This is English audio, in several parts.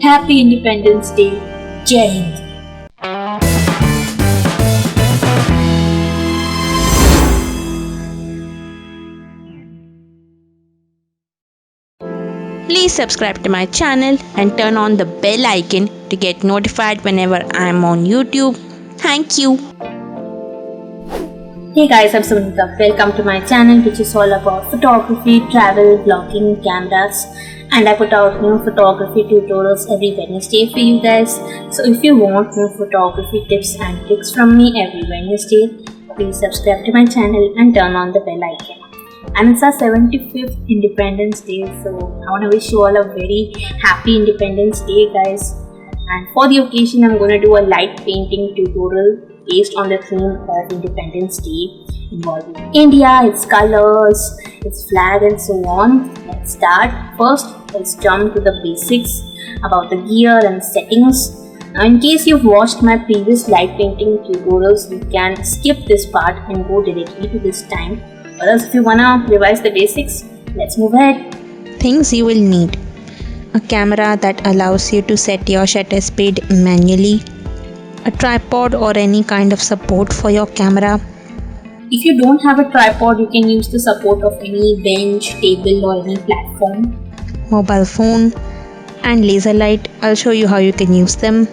Happy Independence Day. Jai Hind. Please subscribe to my channel and turn on the bell icon to get notified whenever I am on YouTube. Thank you. Hey guys, I'm Sunita. Welcome to my channel, which is all about photography, travel, vlogging, cameras, and I put out new photography tutorials every Wednesday for you guys. So if you want new photography tips and tricks from me every Wednesday, please subscribe to my channel and turn on the bell icon. And it's our 75th Independence Day, so I want to wish you all a very happy Independence Day, guys. And for the occasion, I'm going to do a light painting tutorial based on the theme of Independence Day, involving India, its colors, its flag, and so on. Let's start. First, let's jump to the basics about the gear and settings. Now, in case you've watched my previous light painting tutorials, you can skip this part and go directly to this time. Or else, if you wanna revise the basics, let's move ahead. Things you will need: a camera that allows you to set your shutter speed manually, a tripod or any kind of support for your camera. If you don't have a tripod, you can use the support of any bench, table, or any platform. Mobile phone and laser light. I'll show you how you can use them.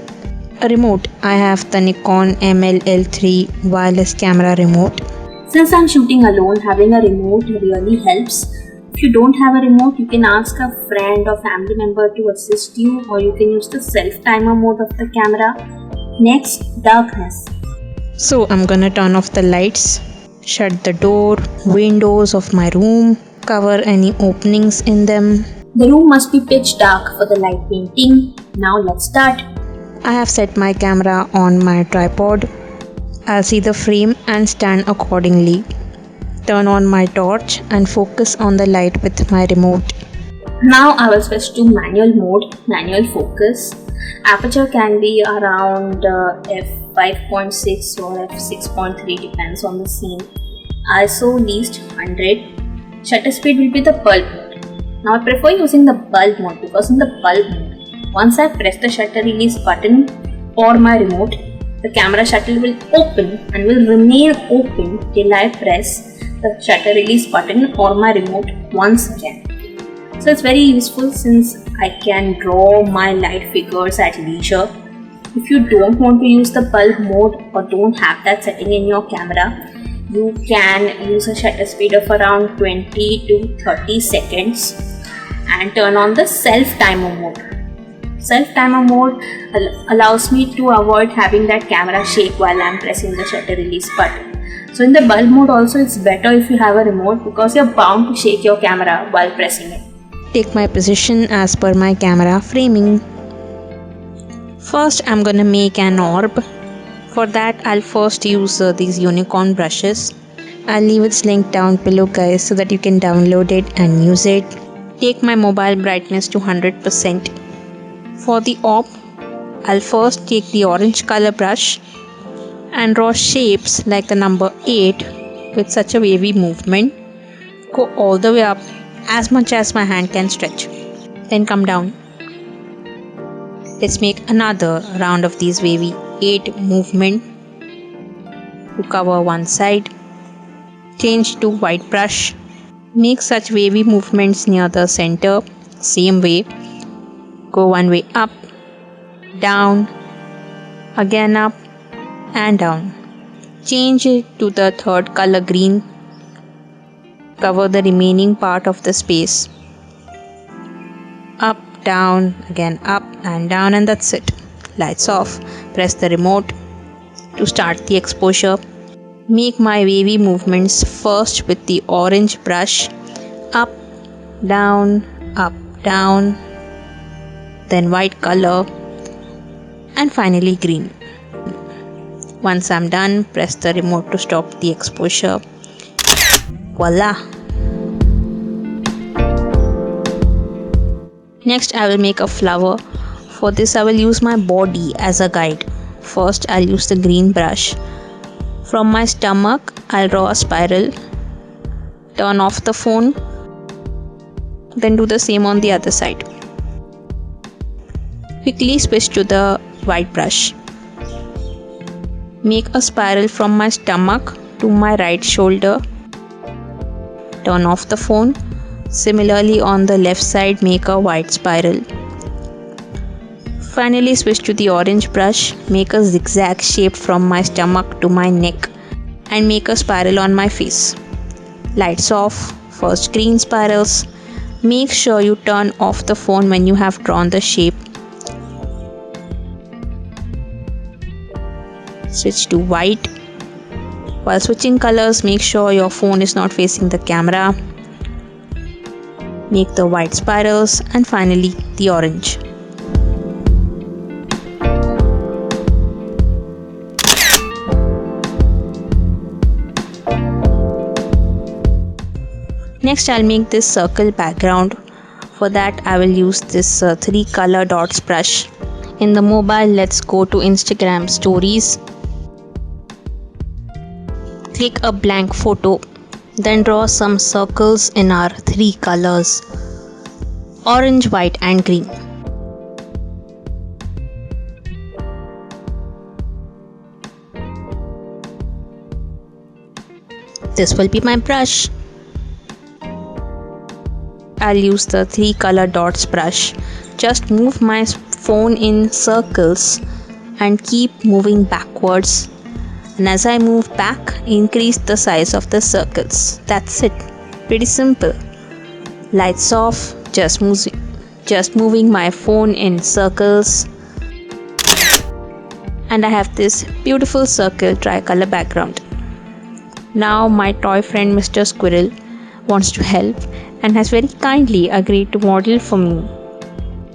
A remote. I have the Nikon ML-L3 wireless camera remote. Since I'm shooting alone, having a remote really helps. If you don't have a remote, you can ask a friend or family member to assist you, or you can use the self-timer mode of the camera. Next, darkness. So I'm gonna turn off the lights, shut the door, windows of my room, cover any openings in them. The room must be pitch dark for the light painting. Now let's start. I have set my camera on my tripod. I'll see the frame and stand accordingly. Turn on my torch and focus on the light with my remote. Now I will switch to manual mode, manual focus. Aperture can be around f5.6 or f6.3, depends on the scene. ISO least 100. Shutter speed will be the bulb mode. Now I prefer using the bulb mode because in the bulb mode, once I press the shutter release button or my remote, the camera shutter will open and will remain open till I press the shutter release button or my remote once again. So it's very useful since I can draw my light figures at leisure. If you don't want to use the bulb mode or don't have that setting in your camera, you can use a shutter speed of around 20 to 30 seconds and turn on the self-timer mode. Self-timer mode allows me to avoid having that camera shake while I'm pressing the shutter release button. So in the bulb mode also, it's better if you have a remote because you're bound to shake your camera while pressing it. Take my position as per my camera framing. First, I'm gonna make an orb. For that, I'll first use these unicorn brushes. I'll leave its link down below, guys, so that you can download it and use it. Take my mobile brightness to 100%. For the orb, I'll first take the orange color brush and draw shapes like the number 8 with such a wavy movement. Go all the way up as much as my hand can stretch. Then come down. Let's make another round of these wavy 8 movement to cover one side. Change to white brush. Make such wavy movements near the center. Same way. Go one way up, down, again up and down. Change it to the third color green. Cover the remaining part of the space. Up, down, again up and down, and that's it. Lights off. Press the remote to start the exposure. Make my wavy movements first with the orange brush. Up, down, then white color, and finally green. Once I'm done, press the remote to stop the exposure. Voila! Next, I will make a flower. For this, I will use my body as a guide. First, I'll use the green brush. From my stomach, I'll draw a spiral. Turn off the phone. Then do the same on the other side. Quickly switch to the white brush. Make a spiral from my stomach to my right shoulder. Turn off the phone. Similarly, on the left side, make a white spiral. Finally, switch to the orange brush. Make a zigzag shape from my stomach to my neck and make a spiral on my face. Lights off. First green spirals. Make sure you turn off the phone when you have drawn the shape. Switch to white. While switching colors, make sure your phone is not facing the camera. Make the white spirals and finally the orange. Next, I'll make this circle background. For that, I will use this 3 color dots brush. In the mobile, let's go to Instagram stories. Click a blank photo. Then draw some circles in our 3 colors: orange, white and green. This will be my brush. I'll use the 3 color dots brush. Just move my phone in circles and keep moving backwards. And as I move back, increase the size of the circles. That's it. Pretty simple. Lights off. Just moving my phone in circles. And I have this beautiful circle tricolor background. Now my toy friend Mr. Squirrel wants to help and has very kindly agreed to model for me.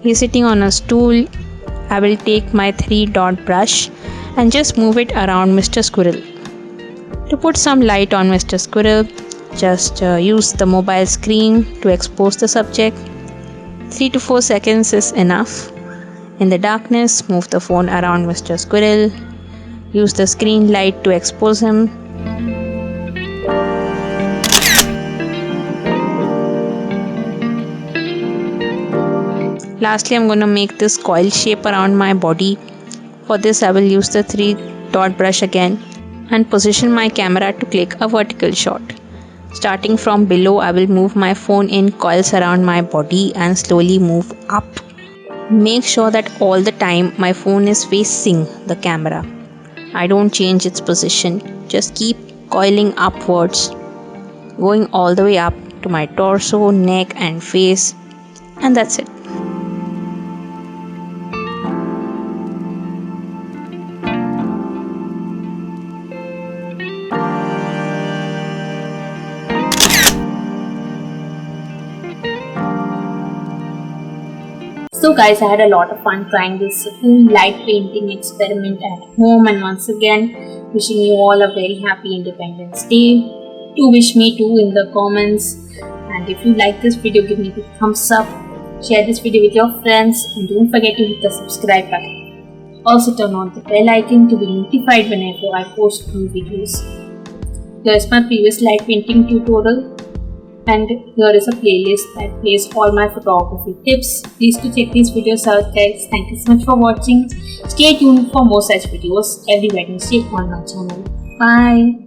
He's sitting on a stool. I will take my 3 dot brush and just move it around Mr. Squirrel. To put some light on Mr. Squirrel, just use the mobile screen to expose the subject. 3 to 4 seconds is enough. In the darkness, move the phone around Mr. Squirrel. Use the screen light to expose him. Lastly, I'm going to make this coil shape around my body. For this, I will use the 3 dot brush again and position my camera to click a vertical shot. Starting from below, I will move my phone in coils around my body and slowly move up. Make sure that all the time my phone is facing the camera. I don't change its position. Just keep coiling upwards, going all the way up to my torso, neck and face, and that's it. So guys, I had a lot of fun trying this light painting experiment at home, and once again wishing you all a very happy Independence Day. Do wish me too in the comments, and if you like this video, give me a thumbs up, share this video with your friends, and don't forget to hit the subscribe button. Also turn on the bell icon to be notified whenever I post new videos. Here is my previous light painting tutorial. And here is a playlist that plays all my photography tips. Please do check these videos out guys. Thank you so much for watching. Stay tuned for more such videos every Wednesday on my channel. Bye.